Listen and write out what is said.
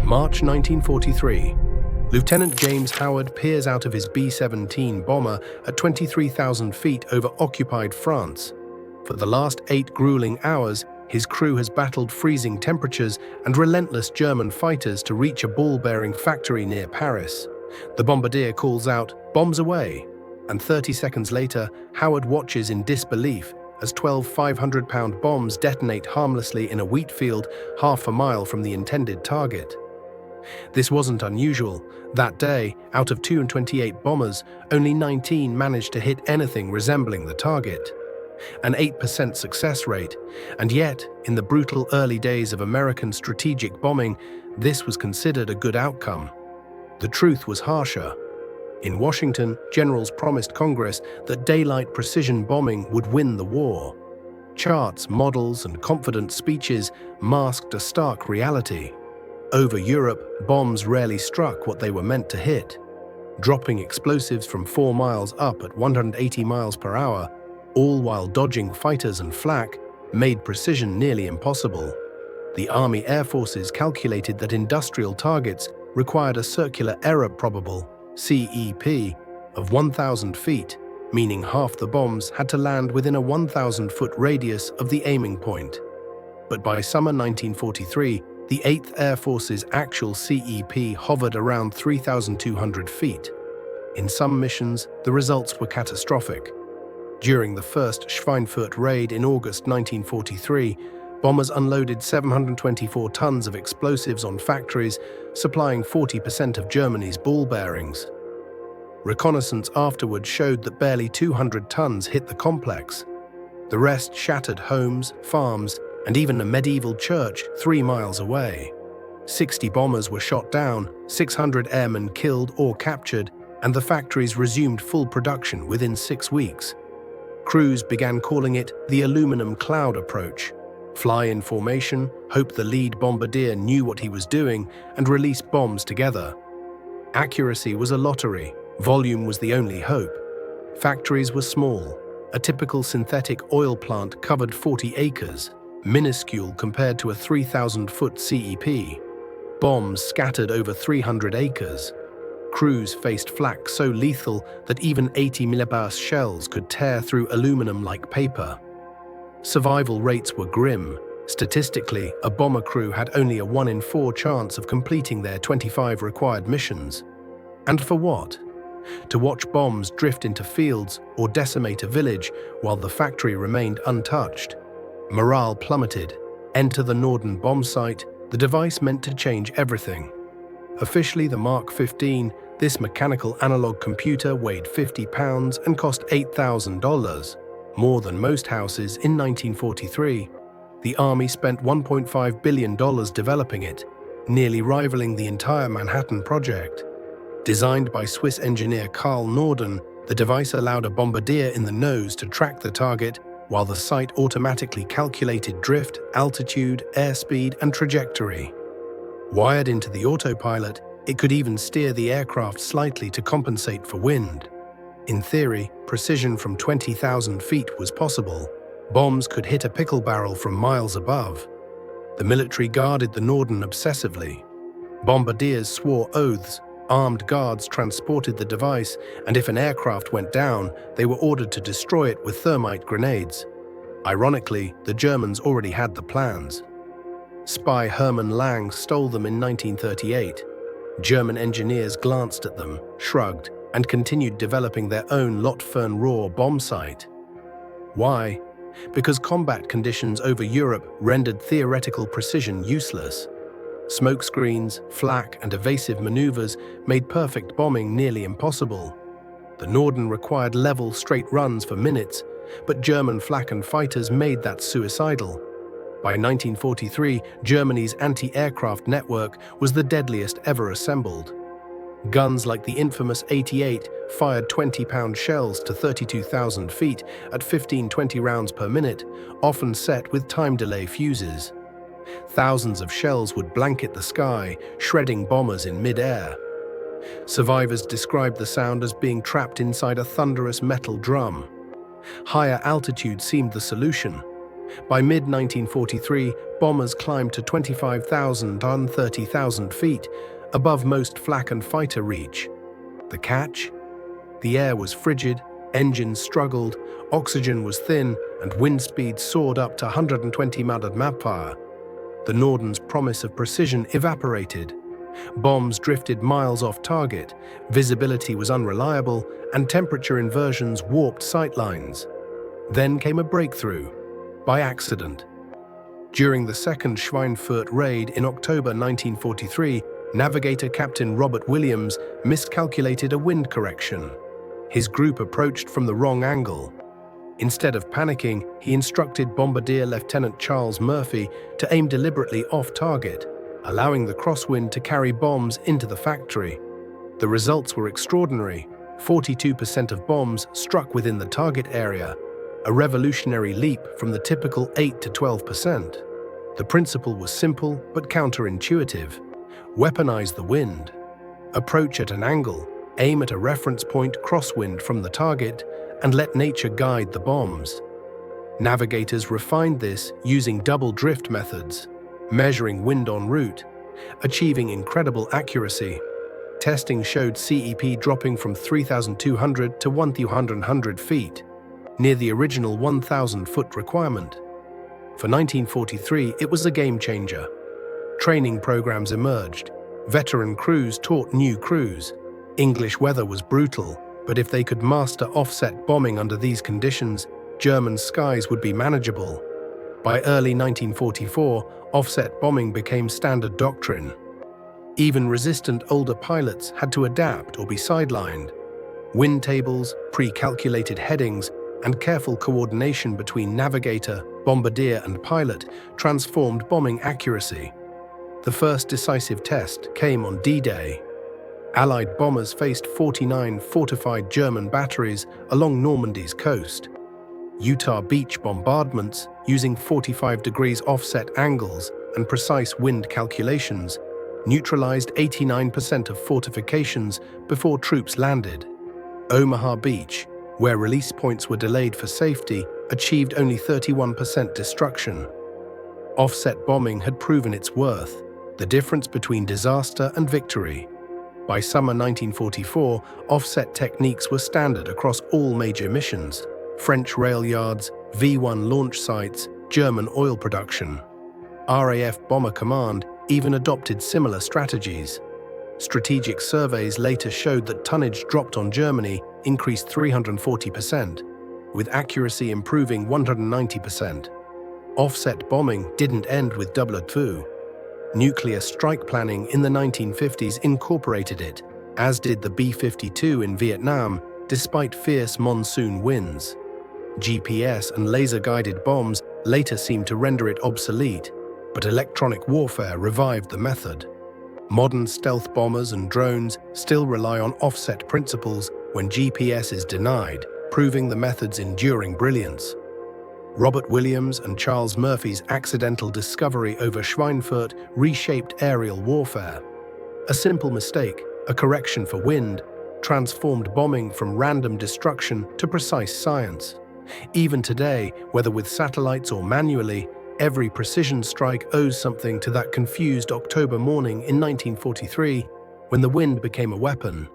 March 1943. Lieutenant James Howard peers out of his B-17 bomber at 23,000 feet over occupied France. For the last 8 grueling hours, his crew has battled freezing temperatures and relentless German fighters to reach a ball-bearing factory near Paris. The bombardier calls out, "Bombs away!" And 30 seconds later, Howard watches in disbelief as 12 500-pound bombs detonate harmlessly in a wheat field half a mile from the intended target. This wasn't unusual. That day, out of 228 bombers, only 19 managed to hit anything resembling the target. An 8% success rate, and yet, in the brutal early days of American strategic bombing, this was considered a good outcome. The truth was harsher. In Washington, generals promised Congress that daylight precision bombing would win the war. Charts, models, and confident speeches masked a stark reality. Over Europe, bombs rarely struck what they were meant to hit. Dropping explosives from 4 miles up at 180 miles per hour, all while dodging fighters and flak, made precision nearly impossible. The Army Air Forces calculated that industrial targets required a circular error probable, CEP, of 1,000 feet, meaning half the bombs had to land within a 1,000-foot radius of the aiming point. But by summer 1943, the 8th Air Force's actual CEP hovered around 3,200 feet. In some missions, the results were catastrophic. During the first Schweinfurt raid in August 1943, bombers unloaded 724 tons of explosives on factories, supplying 40% of Germany's ball bearings. Reconnaissance afterward showed that barely 200 tons hit the complex. The rest shattered homes, farms, and even a medieval church 3 miles away. 60 bombers were shot down, 600 airmen killed or captured, and the factories resumed full production within 6 weeks. Crews began calling it the aluminum cloud approach. Fly in formation, hope the lead bombardier knew what he was doing, and release bombs together. Accuracy was a lottery. Volume was the only hope. Factories were small. A typical synthetic oil plant covered 40 acres, minuscule compared to a 3,000-foot CEP. Bombs scattered over 300 acres. Crews faced flak so lethal that even 80 millibars shells could tear through aluminum like paper. Survival rates were grim. Statistically, a bomber crew had only a 1 in 4 chance of completing their 25 required missions. And for what? To watch bombs drift into fields or decimate a village while the factory remained untouched. Morale plummeted. Enter the Norden bomb site, the device meant to change everything. Officially the Mark 15, this mechanical analog computer weighed 50 pounds and cost $8,000, more than most houses in 1943. The Army spent $1.5 billion developing it, nearly rivaling the entire Manhattan Project. Designed by Swiss engineer Karl Norden, the device allowed a bombardier in the nose to track the target, while the sight automatically calculated drift, altitude, airspeed, and trajectory. Wired into the autopilot, it could even steer the aircraft slightly to compensate for wind. In theory, precision from 20,000 feet was possible. Bombs could hit a pickle barrel from miles above. The military guarded the Norden obsessively. Bombardiers swore oaths, armed guards transported the device, and if an aircraft went down, they were ordered to destroy it with thermite grenades. Ironically, the Germans already had the plans. Spy Hermann Lang stole them in 1938. German engineers glanced at them, shrugged, and continued developing their own Lot-Fern-Rohr bomb sight. Why? Because combat conditions over Europe rendered theoretical precision useless. Smokescreens, flak, and evasive maneuvers made perfect bombing nearly impossible. The Norden required level, straight runs for minutes, but German flak and fighters made that suicidal. By 1943, Germany's anti-aircraft network was the deadliest ever assembled. Guns like the infamous 88 fired 20-pound shells to 32,000 feet at 15-20 rounds per minute, often set with time delay fuses. Thousands of shells would blanket the sky, shredding bombers in mid-air. Survivors described the sound as being trapped inside a thunderous metal drum. Higher altitude seemed the solution. By mid-1943, bombers climbed to 25,000 and 30,000 feet, above most flak and fighter reach. The catch? The air was frigid, engines struggled, oxygen was thin, and wind speeds soared up to 120 mph. The Norden's promise of precision evaporated. Bombs drifted miles off target, visibility was unreliable, and temperature inversions warped sightlines. Then came a breakthrough, by accident. During the second Schweinfurt raid in October 1943, navigator Captain Robert Williams miscalculated a wind correction. His group approached from the wrong angle. Instead of panicking, he instructed Bombardier Lieutenant Charles Murphy to aim deliberately off target, allowing the crosswind to carry bombs into the factory. The results were extraordinary. 42% of bombs struck within the target area, a revolutionary leap from the typical 8 to 12%. The principle was simple but counterintuitive. Weaponize the wind. Approach at an angle, aim at a reference point crosswind from the target, and let nature guide the bombs. Navigators refined this using double drift methods, measuring wind en route, achieving incredible accuracy. Testing showed CEP dropping from 3,200 to 1,100 feet, near the original 1,000-foot requirement. For 1943, it was a game-changer. Training programs emerged. Veteran crews taught new crews. English weather was brutal, but if they could master offset bombing under these conditions, German skies would be manageable. By early 1944, offset bombing became standard doctrine. Even resistant older pilots had to adapt or be sidelined. Wind tables, pre-calculated headings, and careful coordination between navigator, bombardier, and pilot transformed bombing accuracy. The first decisive test came on D-Day. Allied bombers faced 49 fortified German batteries along Normandy's coast. Utah Beach bombardments, using 45 degrees offset angles and precise wind calculations, neutralized 89% of fortifications before troops landed. Omaha Beach, where release points were delayed for safety, achieved only 31% destruction. Offset bombing had proven its worth, the difference between disaster and victory. By summer 1944, offset techniques were standard across all major missions: French rail yards, V-1 launch sites, German oil production. RAF Bomber Command even adopted similar strategies. Strategic surveys later showed that tonnage dropped on Germany increased 340%, with accuracy improving 190%. Offset bombing didn't end with WWII. Nuclear strike planning in the 1950s incorporated it, as did the B-52 in Vietnam, despite fierce monsoon winds. GPS and laser-guided bombs later seemed to render it obsolete, but electronic warfare revived the method. Modern stealth bombers and drones still rely on offset principles when GPS is denied, proving the method's enduring brilliance. Robert Williams and Charles Murphy's accidental discovery over Schweinfurt reshaped aerial warfare. A simple mistake, a correction for wind, transformed bombing from random destruction to precise science. Even today, whether with satellites or manually, every precision strike owes something to that confused October morning in 1943, when the wind became a weapon.